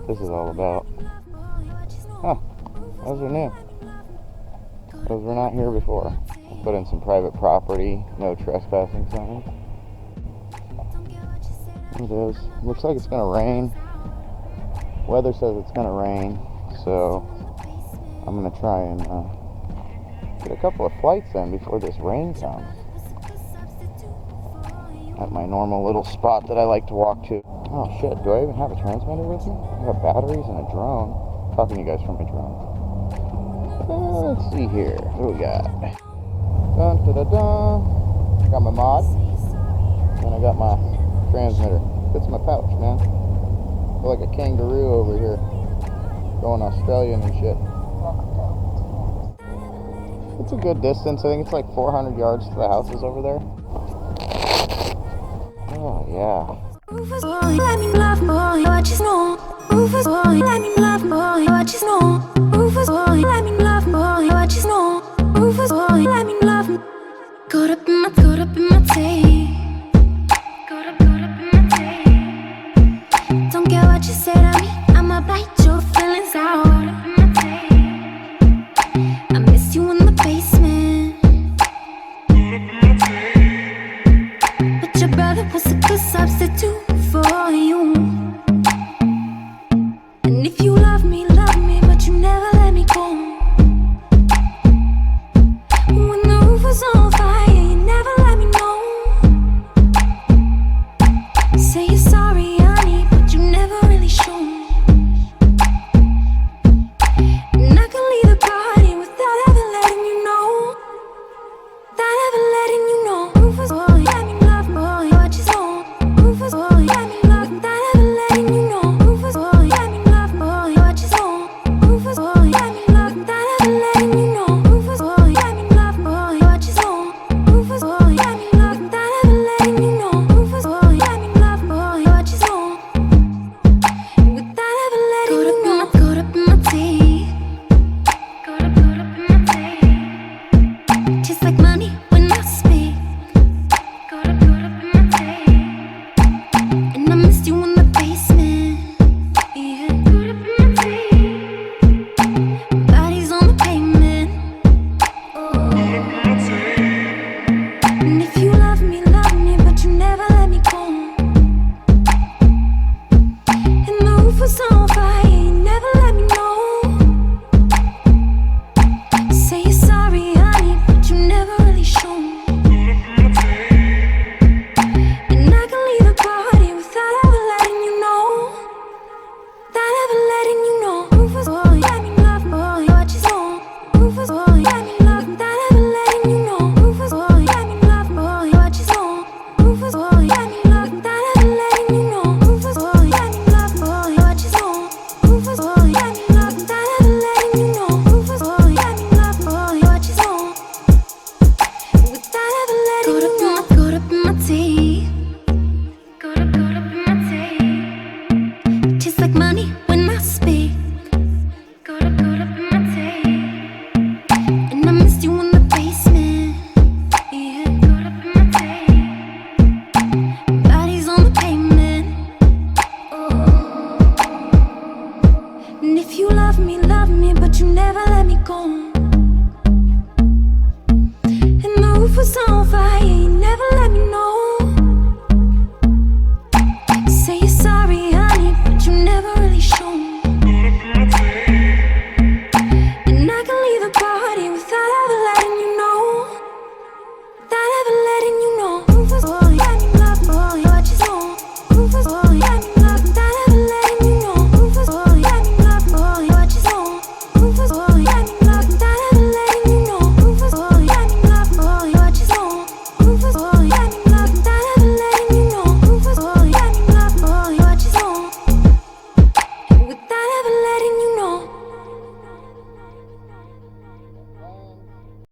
this is all about. Huh, those are new. Those were not here before. I put in some private property, no trespassing signs. There it is. Looks like it's gonna rain. Weather says it's gonna rain, so I'm gonna try and get a couple of flights in before this rain comes. At my normal little spot that I like to walk to. Oh shit, do I even have a transmitter with me? I have batteries and a drone. I'm talking to you guys from my drone. Let's see here. What do we got? Dun da da dun. I got my mod. And I got my transmitter. Fits in my pouch, man. I feel like a kangaroo over here. Going Australian and shit. It's a good distance. I think it's like 400 yards to the houses over there. Oh, yeah. Let me love boy, what you know. Rufus boy, let me love boy, what you know. Rufus boy, let me love boy, what you know. Rufus boy, let me love me. Caught up in my tape. Caught up in my tape. Don't care what you say to me, I'ma bite your feelings out. Caught up in my tape. I miss you in the basement. Caught up in my tape. But your brother was a good substitute.